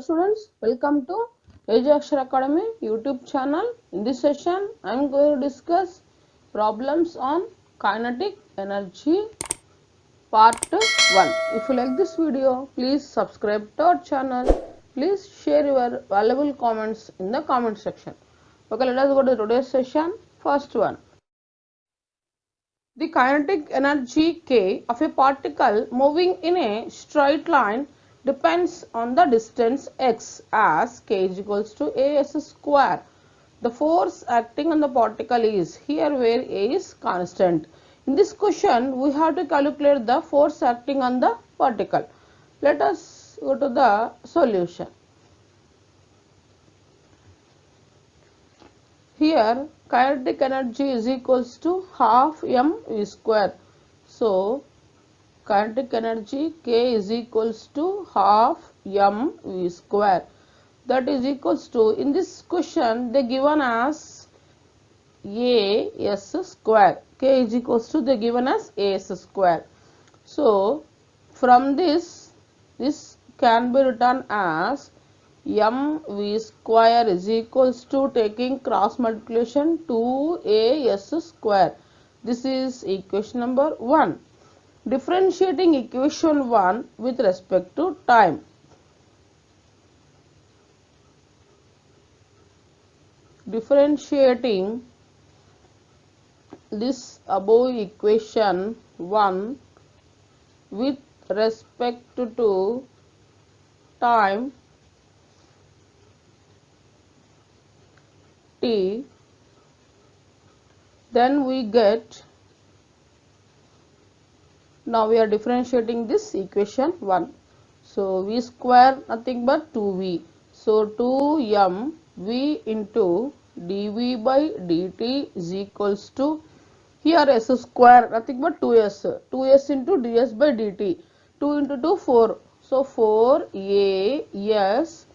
students, welcome to AJ Akshar Academy YouTube channel. In this session, I am going to discuss problems on kinetic energy part 1. If you like this video, please subscribe to our channel. Please share your valuable comments in the comment section. Okay, let us go to today's session. First one. The kinetic energy K of a particle moving in a straight line depends on the distance x as K is equals to as square. The force acting on the particle is here where A is constant. In this question, we have to calculate the force acting on the particle. Let us go to the solution. Here kinetic energy is equals to half mv square. So kinetic energy K is equals to half mv square. That is equals to, in this question they given as as square. K is equals to, they given as as square. So from this can be written as mv square is equals to, taking cross multiplication, 2as square. This is equation number 1. Differentiating equation 1 with respect to time. Differentiating this above equation 1 with respect to time t, then we get, now we are differentiating this equation 1. So v square nothing but 2v. So 2mv into dv by dt is equals to, here s square nothing but 2s into ds by dt. 2 into 2 4. So 4as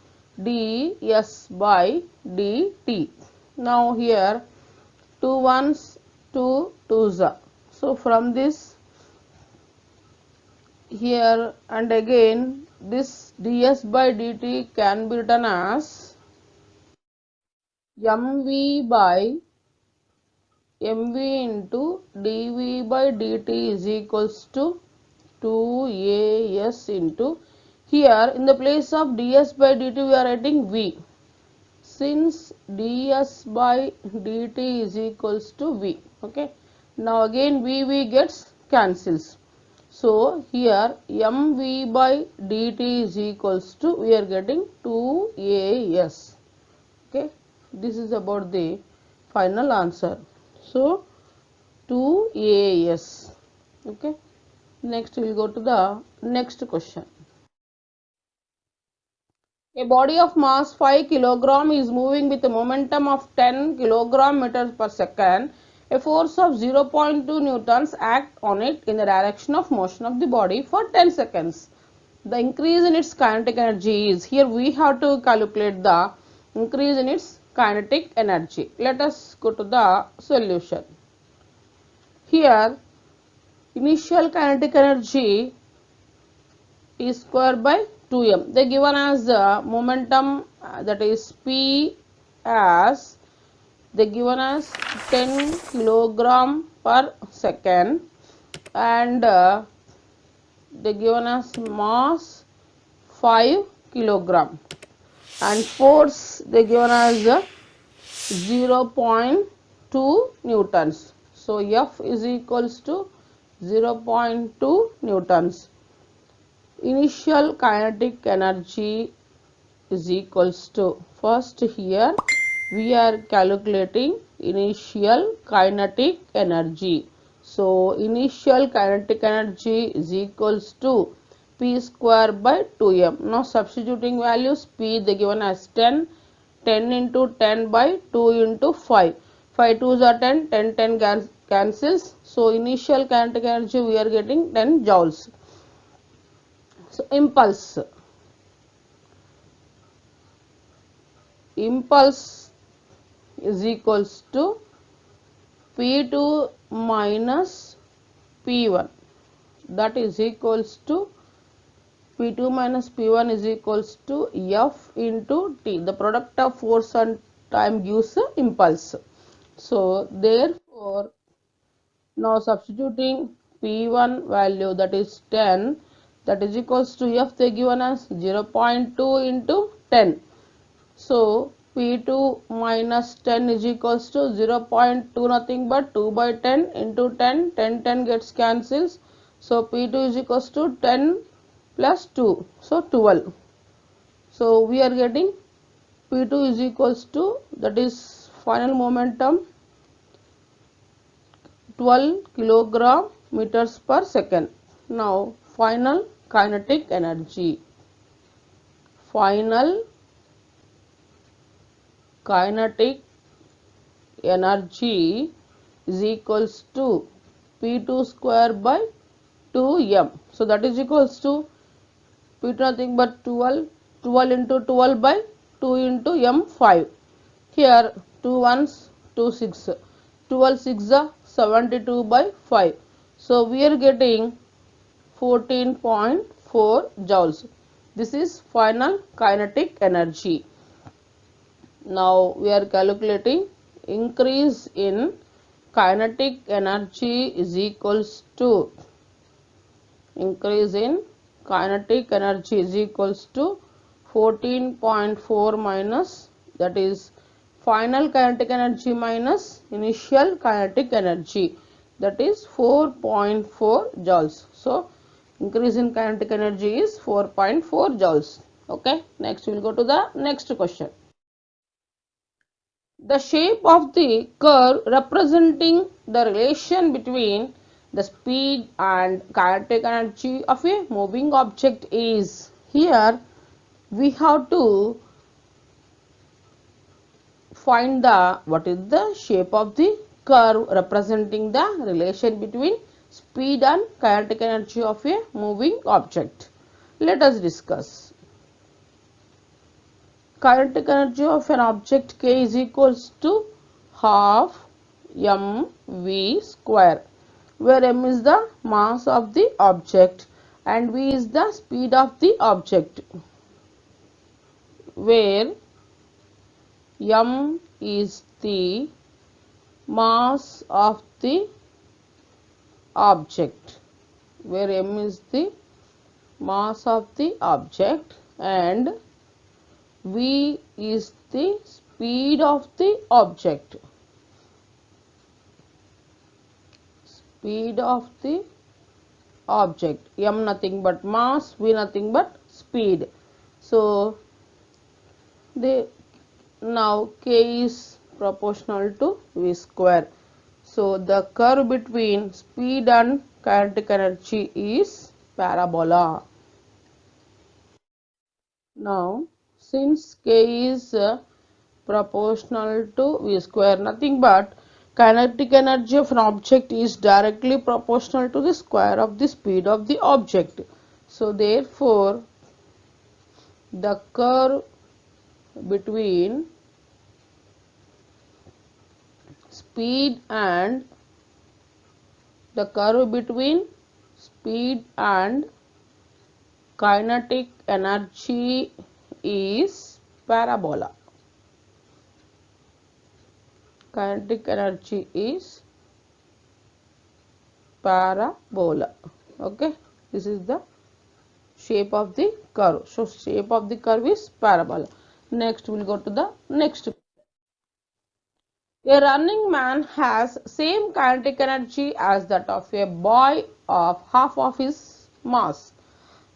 ds by dt. Now here 2 ones 2 twos. So from this here and again this ds by dt can be written as mv by mv into dv by dt is equals to 2as into, here in the place of ds by dt we are writing v. Since ds by dt is equals to v, okay. Now again v gets cancels. So here mv by dt is equals to, we are getting 2as. Okay, this is about the final answer. So 2as. Okay, next we will go to the next question. A body of mass 5 kg is moving with a momentum of 10 kg meters per second. A force of 0.2 newtons act on it in the direction of motion of the body for 10 seconds. The increase in its kinetic energy is, here we have to calculate the increase in its kinetic energy. Let us go to the solution. Here initial kinetic energy T square by 2m. They given as momentum, that is P as, they given as 10 kilogram per second, and they given as mass 5 kilogram, and force they given as 0.2 newtons. So F is equals to 0.2 newtons. Initial kinetic energy is equals to, first here we are calculating initial kinetic energy. So initial kinetic energy is equals to P square by 2m. Now substituting values, P they given as 10, 10 into 10 by 2 into 5. 5 2s are 10, 10 cancels. So initial kinetic energy we are getting 10 joules. So impulse is equals to P2 minus P1, that is equals to P2 minus P1 is equals to F into T. The product of force and time gives impulse. So therefore, now substituting P1 value, that is 10, that is equals to F, they given as 0.2 into 10. So P2 minus 10 is equals to 0.2, nothing but 2 by 10 into 10, 10 gets cancels. So P2 is equals to 10 plus 2, so 12. So we are getting P2 is equals to, that is final momentum, 12 kilogram meters per second. Now final kinetic energy. Final kinetic energy is equals to P2 square by 2m. So that is equals to P2 nothing but 12, 12 into 12 by 2 into m 5. Here 2 ones 2 6, 12 6 are 72 by 5. So we are getting 14.4 joules. This is final kinetic energy. Now we are calculating increase in kinetic energy is equals to increase in kinetic energy is equals to 14.4 minus, that is final kinetic energy minus initial kinetic energy, that is 4.4 joules. So increase in kinetic energy is 4.4 joules. Okay, next we will go to the next question. The shape of the curve representing the relation between the speed and kinetic energy of a moving object is, here we have to find the what is the shape of the curve representing the relation between speed and kinetic energy of a moving object. Let us discuss. Kinetic energy of an object K is equals to half mv square, where m is the mass of the object and v is the speed of the object, where m is the mass of the object, where m is the mass of the object and v is the speed of the object. Speed of the object. M nothing but mass, v nothing but speed. So now K is proportional to v square. So the curve between speed and kinetic energy is parabola. Now since K is proportional to v square, nothing but kinetic energy of an object is directly proportional to the square of the speed of the object. So therefore the curve between speed and kinetic energy is parabola. Kinetic energy is parabola. Okay, this is the shape of the curve. So shape of the curve is parabola. Next we will go to the next. A running man has same kinetic energy as that of a boy of half of his mass.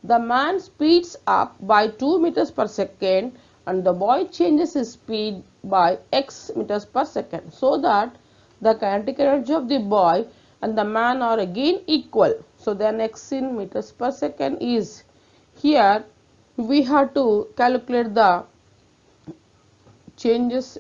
The man speeds up by 2 meters per second and the boy changes his speed by x meters per second, so that the kinetic energy of the boy and the man are again equal. So then x in meters per second is, here we have to calculate the changes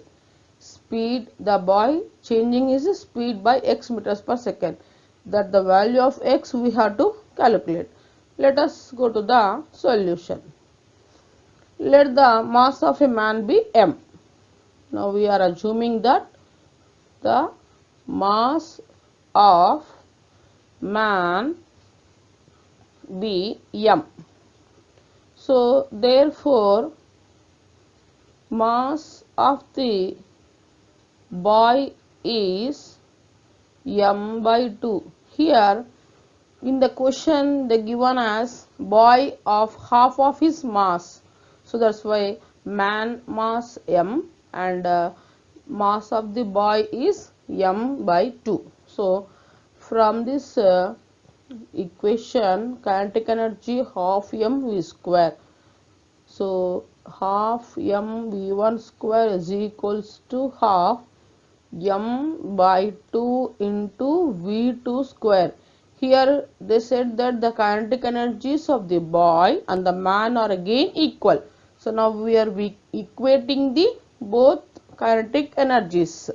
speed, the boy changing his speed by x meters per second, that the value of x we have to calculate. Let us go to the solution. Let the mass of a man be m. Now we are assuming that the mass of man be m. So therefore mass of the boy is m by 2. Here in the question they given as boy of half of his mass. So that's why man mass m and mass of the boy is m by 2. So from this equation kinetic energy half m v square. So half m v1 square is equals to half m by 2 into v2 square. Here they said that the kinetic energies of the boy and the man are again equal. So now we are equating the both kinetic energies.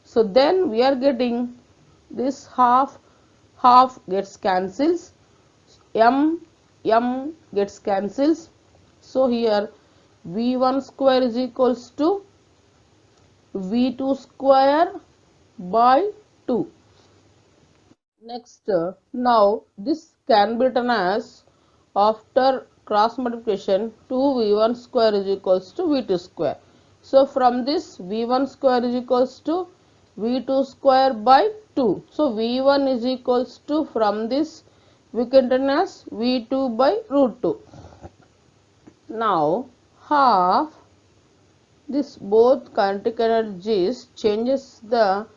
So then we are getting this half gets cancels, m gets cancels. So here v1 square is equals to v2 square by 2. Next, now this can be written as after cross multiplication 2v1 square is equals to v2 square. So from this v1 square is equals to v2 square by 2. So v1 is equals to, from this we can written as v2 by root 2. Now half this both kinetic energies changes the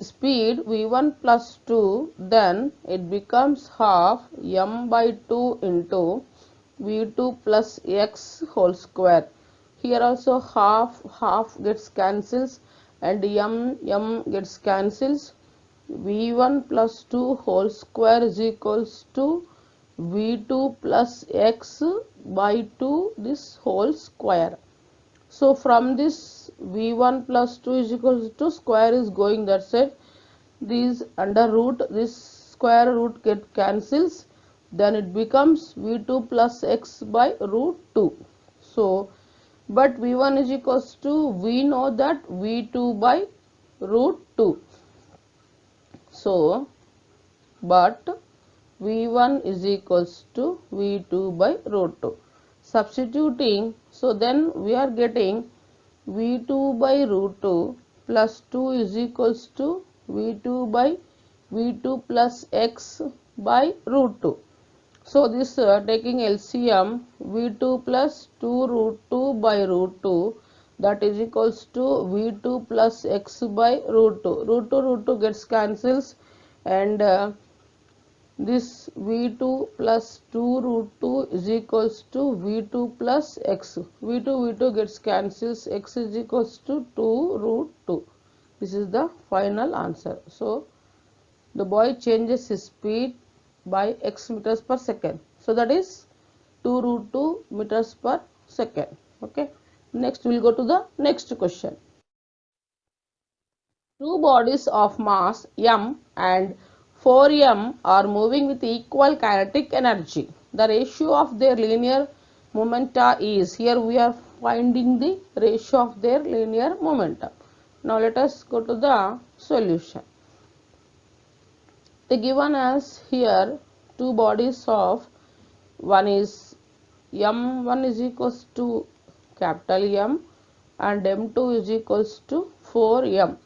speed v1 plus 2, then it becomes half m by 2 into v2 plus x whole square. Here also half gets cancels and m gets cancels. v1 plus 2 whole square is equals to v2 plus x by 2 this whole square. So from this v1 plus 2 is equals to square is going, that's it. These under root, this square root get cancels, then it becomes v2 plus x by root 2. So but v1 is equals to, we know that v2 by root 2. So but v1 is equals to v2 by root 2. Substituting, so then we are getting v2 by root 2 plus 2 is equals to v2 by v2 plus x by root 2. So this taking LCM, v2 plus 2 root 2 by root 2, that is equals to v2 plus x by root 2. Root 2 gets cancels and this v2 plus 2 root 2 is equals to v2 plus x. v2 gets cancels, x is equals to 2 root 2. This is the final answer. So the boy changes his speed by x meters per second. So that is 2 root 2 meters per second. Okay. Next we will go to the next question. Two bodies of mass m and 4m are moving with equal kinetic energy. The ratio of their linear momenta is, here we are finding the ratio of their linear momentum. Now let us go to the solution. They given as here two bodies of, one is m1 is equals to capital M and m2 is equals to 4m.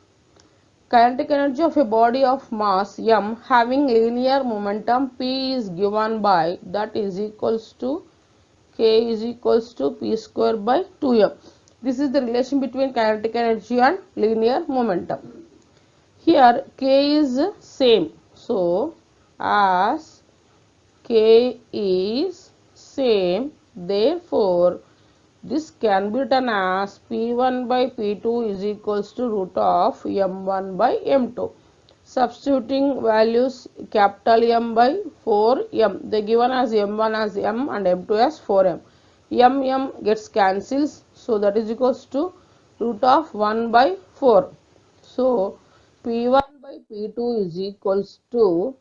Kinetic energy of a body of mass m having linear momentum p is given by, that is equals to k is equals to p square by 2m. This is the relation between kinetic energy and linear momentum. Here k is same, so as k is same, therefore this can be written as p1 by p2 is equals to root of m1 by m2. Substituting values capital M by 4m, they given as m1 as m and m2 as 4m. M gets cancels, so that is equals to root of 1 by 4. So p1 by p2 is equals to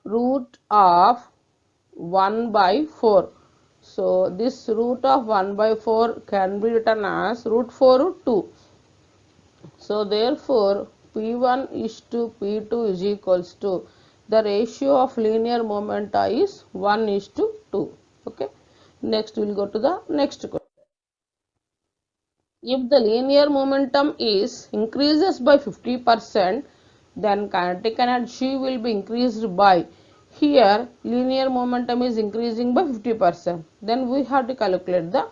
root of 1 by 4. So this root of 1 by 4 can be written as root 4 root 2. So therefore P1 is to P2 is equals to, the ratio of linear momenta is 1 is to 2. Okay. Next we will go to the next question. If the linear momentum is increases by 50%, then kinetic energy will be increased by, here linear momentum is increasing by 50%, then we have to calculate the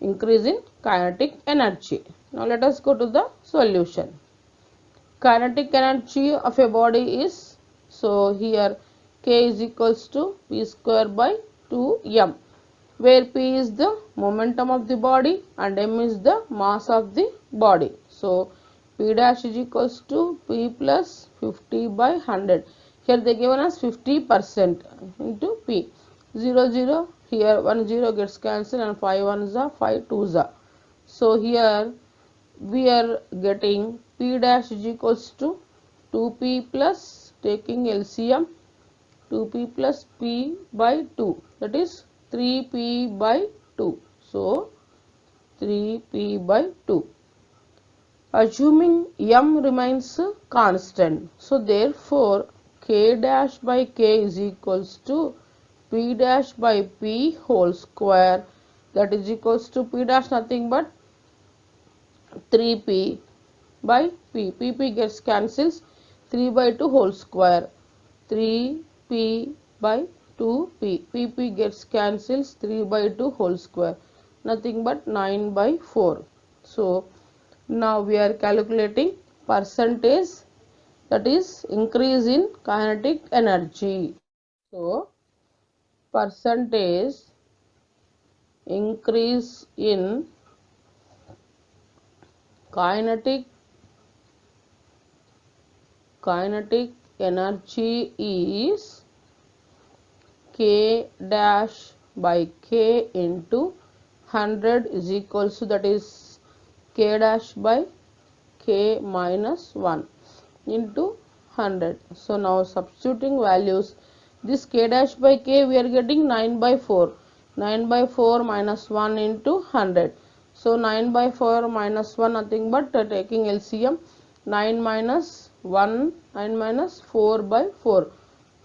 increase in kinetic energy. Now let us go to the solution. Kinetic energy of a body is, so here K is equals to P square by 2m, where P is the momentum of the body and m is the mass of the body. So P dash is equals to P plus 50 by 100. Here they given us 50% into P. 0 0, here 1 0 gets cancelled and 5 1s are 5 2s are. So here we are getting P dash is equals to 2P plus, taking LCM, 2P plus P by 2, that is 3P by 2. So 3P by 2. Assuming m remains constant, so therefore K dash by K is equals to P dash by P whole square, that is equals to P dash nothing but 3P by P. P gets cancels, 3 by 2 whole square, 3P by 2P. P gets cancels, 3 by 2 whole square, nothing but 9 by 4. So now we are calculating percentage, that is increase in kinetic energy. So percentage increase in kinetic energy is K dash by K into 100 is equals to, that is K dash by K minus 1 into 100. So now substituting values, this K dash by K we are getting 9 by 4. 9 by 4 minus 1 into 100. So 9 by 4 minus 1 nothing but taking LCM, 9 minus 1, 9 minus 4 by 4.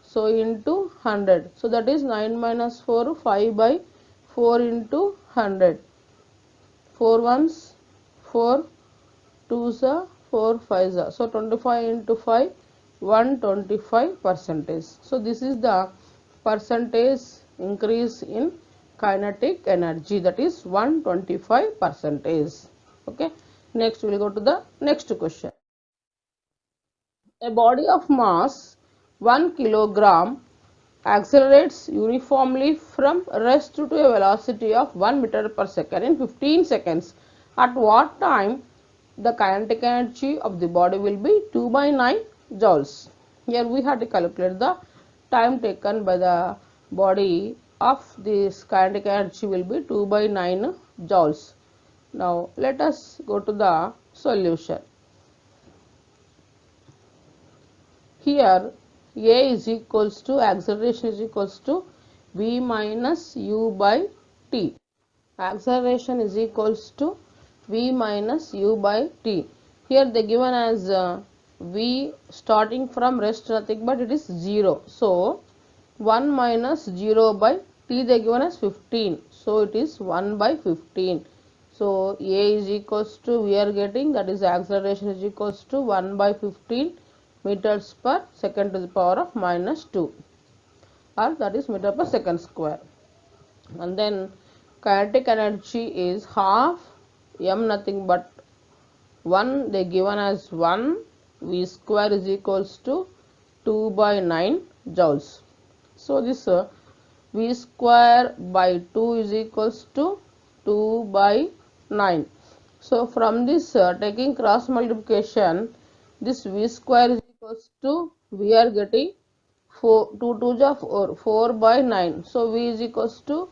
So into 100. So that is 9 minus 4, 5 by 4 into 100. 4 ones, 4 2s are 4 5s are. So 25 into 5, 125 percentage. So this is the percentage increase in kinetic energy, that is 125 percentage. Okay. Next we will go to the next question. A body of mass 1 kilogram accelerates uniformly from rest to a velocity of 1 meter per second in 15 seconds. At what time the kinetic energy of the body will be 2 by 9 joules. Here we have to calculate the time taken by the body of this kinetic energy will be 2 by 9 joules. Now let us go to the solution. Here A is equals to, acceleration is equals to V minus U by T. Acceleration is equals to V minus U by T. Here they given as V starting from rest nothing but it is 0. So 1 minus 0 by T they given as 15. So it is 1 by 15. So A is equals to, we are getting, that is acceleration is equals to 1 by 15 meters per second to the power of minus 2, or that is meter per second square. And then kinetic energy is half m nothing but 1 they given as 1 V square is equals to 2 by 9 joules. So this V square by 2 is equals to 2 by 9. So from this taking cross multiplication, this V square is equals to, we are getting 4, 2 2s are 4, 4 by 9. So V is equals to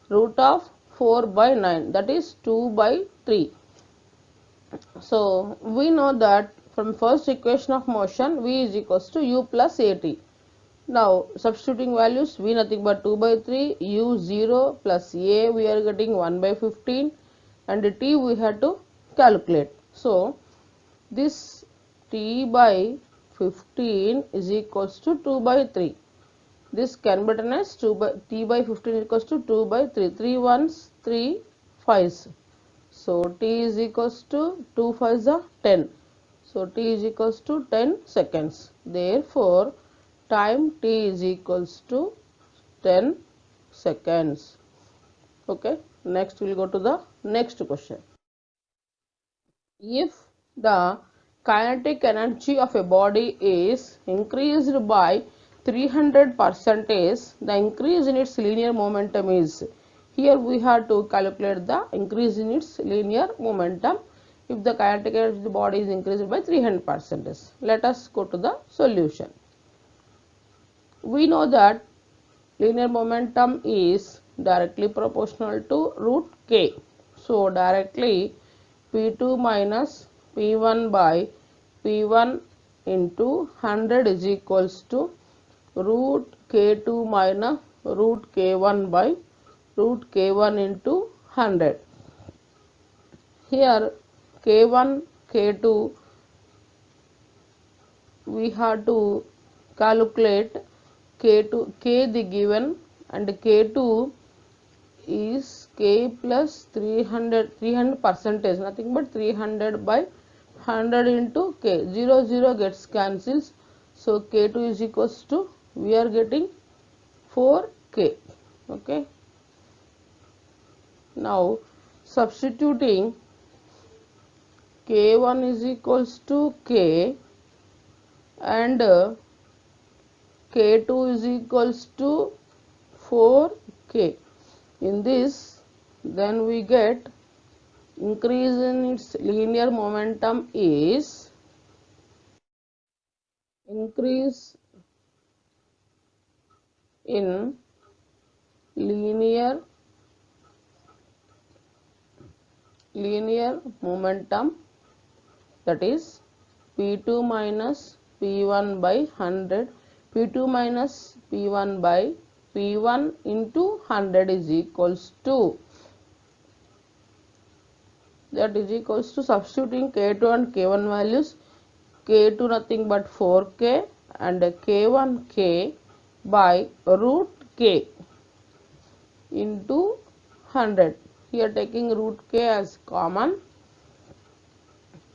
root of 4 by 9, that is 2 by 3. So we know that from first equation of motion, V is equals to U plus AT. Now substituting values, V nothing but 2 by 3, U 0 plus A we are getting 1 by 15 and T we have to calculate. So this T by 15 is equals to 2 by 3. This can be written as 2 by t by 15 equals to 2 by 3. 3 ones, 3 5s. So t is equals to 2 5s are 10. So t is equals to 10 seconds. Therefore, time t is equals to 10 seconds. Okay. Next we will go to the next question. If the kinetic energy of a body is increased by 300%, the increase in its linear momentum is, here we have to calculate the increase in its linear momentum if the kinetic energy of the body is increased by 300%. Let us go to the solution. We know that linear momentum is directly proportional to root k. So directly P2 minus P1 by P1 into 100 is equals to root K2 minus root K1 by root K1 into 100. Here K1, K2 we have to calculate K2, K the given, and K2 is K plus 300 percentage, nothing but 300 by 100 into K. 0 gets cancels. So K2 is equals to, we are getting 4K. Okay. Now substituting K1 is equals to K and K2 is equals to 4K. In this, then we get increase in its linear momentum is increase in linear momentum, that is P2 minus P1 by 100, P2 minus P1 by P1 into 100 is equals to, that is equals to, substituting K2 and K1 values, K2 nothing but 4K and K1 K by root K into 100. Here taking root K as common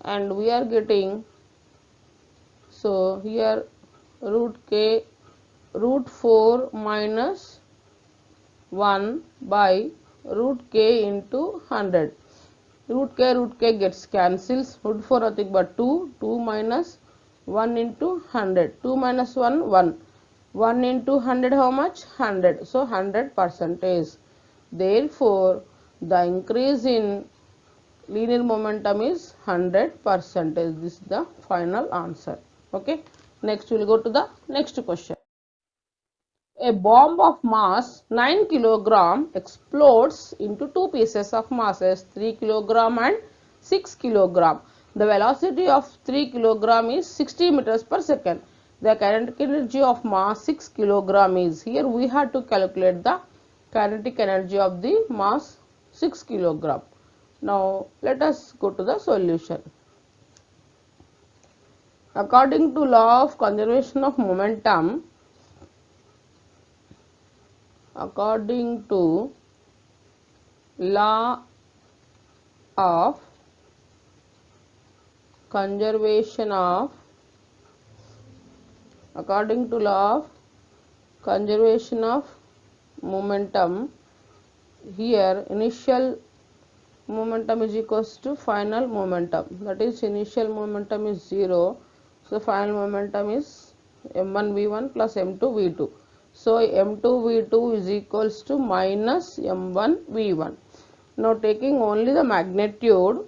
and we are getting, so here root K, root 4 minus 1 by root K into 100. Root K gets cancels, root 4 nothing but 2, 2 minus 1 into 100, 2 minus 1, 1. 1 into 100 how much? 100. So 100%. Therefore, the increase in linear momentum is 100%. This is the final answer. Okay. Next we will go to the next question. A bomb of mass 9 kg explodes into two pieces of masses 3 kg and 6 kg. The velocity of 3 kg is 60 meters per second. The kinetic energy of mass 6 kg is, here we have to calculate the kinetic energy of the mass 6 kg. Now let us go to the solution. According to law of conservation of momentum, according to law of conservation of momentum, here initial momentum is equals to final momentum, that is initial momentum is 0, so final momentum is m1 v1 plus m2 v2. So m2 v2 is equals to minus m1 v1. Now taking only the magnitude,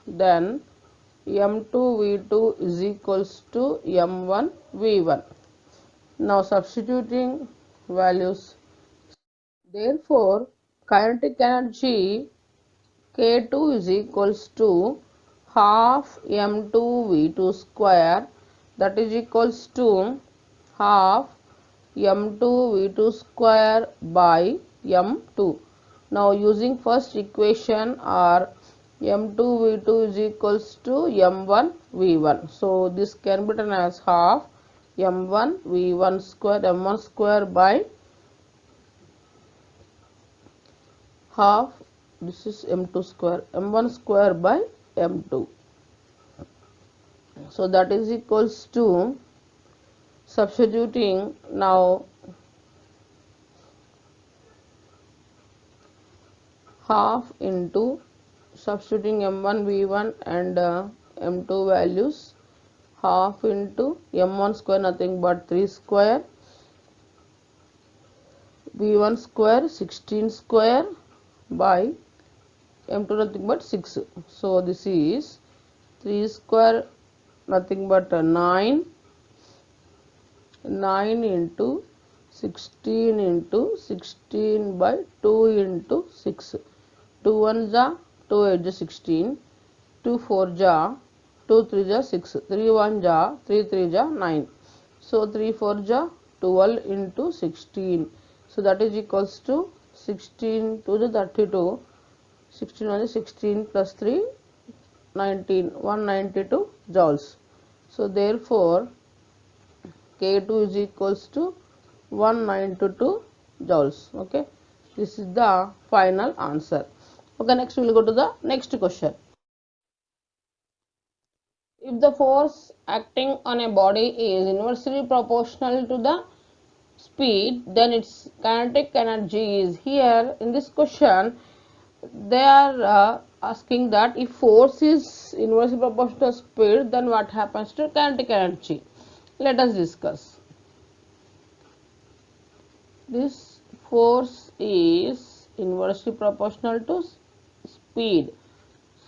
then m2 v2 is equals to m1 v1. Now substituting values, therefore kinetic energy K2 is equals to half m2 v2 square, that is equals to half m2 v2 square by m2. Now using first equation, or m2 v2 is equals to m1 v1. So this can be written as half m1 v1 square, m1 square by half, this is m2 square, m1 square by m2. So that is equals to, substituting now, half into substituting m1 v1 and m2 values, half into m1 square nothing but 3 square, v1 square 16 square by m2 nothing but 6. So this is 3 square nothing but 9, 9 into 16 into 16 by 2 into 6. 2 1 ja, 2 8 ja 16, 2 4 ja, 2 3 ja 6, 3 1 ja, 3 3 ja 9. So 3 4 ja 12 into 16. So that is equals to 16 to the 32, 16 on the 16 plus 3, 19, 192 joules. So therefore K2 is equals to 192 joules. Okay, this is the final answer. Okay, next we will go to the next question. If the force acting on a body is inversely proportional to the speed, then its kinetic energy is, here in this question they are asking that if force is inversely proportional to speed, then what happens to kinetic energy. Let us discuss. This force is inversely proportional to speed.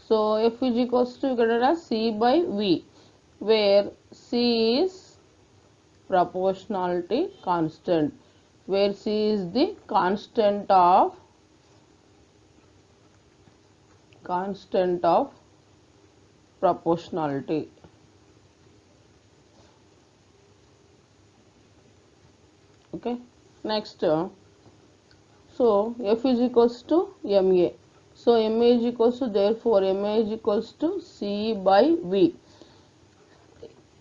So F is equals to, you as C by V, where C is proportionality constant, where C is the constant of proportionality. Okay, next, so F is equals to MA. So MA is equals to, therefore MA is equals to C by V.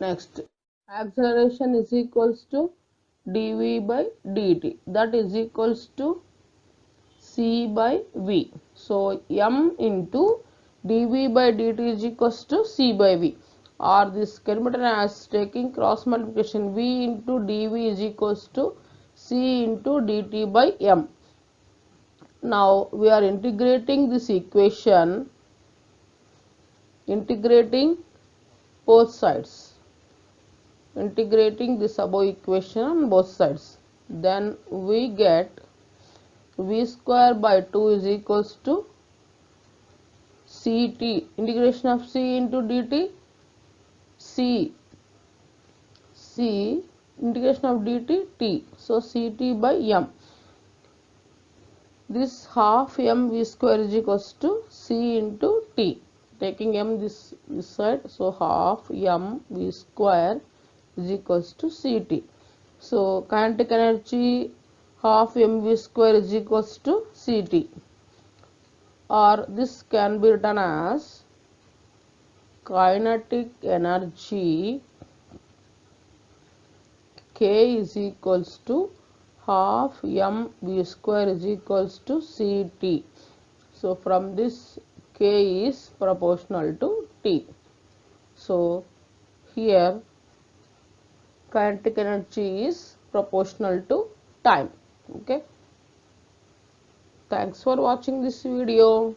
Next, acceleration is equals to dV by dt, that is equals to C by V. So M into dV by dt is equals to C by V, or this can be written as taking cross multiplication, V into dV is equals to C into dt by M. Now we are integrating this equation, integrating both sides, integrating this above equation on both sides, then we get V square by 2 is equals to Ct, integration of C into dt, C integration of dt T, so Ct by M. This half M V square is equals to C into T, taking M this side, so half M V square is equals to Ct. So kinetic energy half mv square is equals to Ct, or this can be written as kinetic energy K is equals to half mv square is equals to Ct. So from this K is proportional to T. So here kinetic energy is proportional to time. Okay, thanks for watching this video.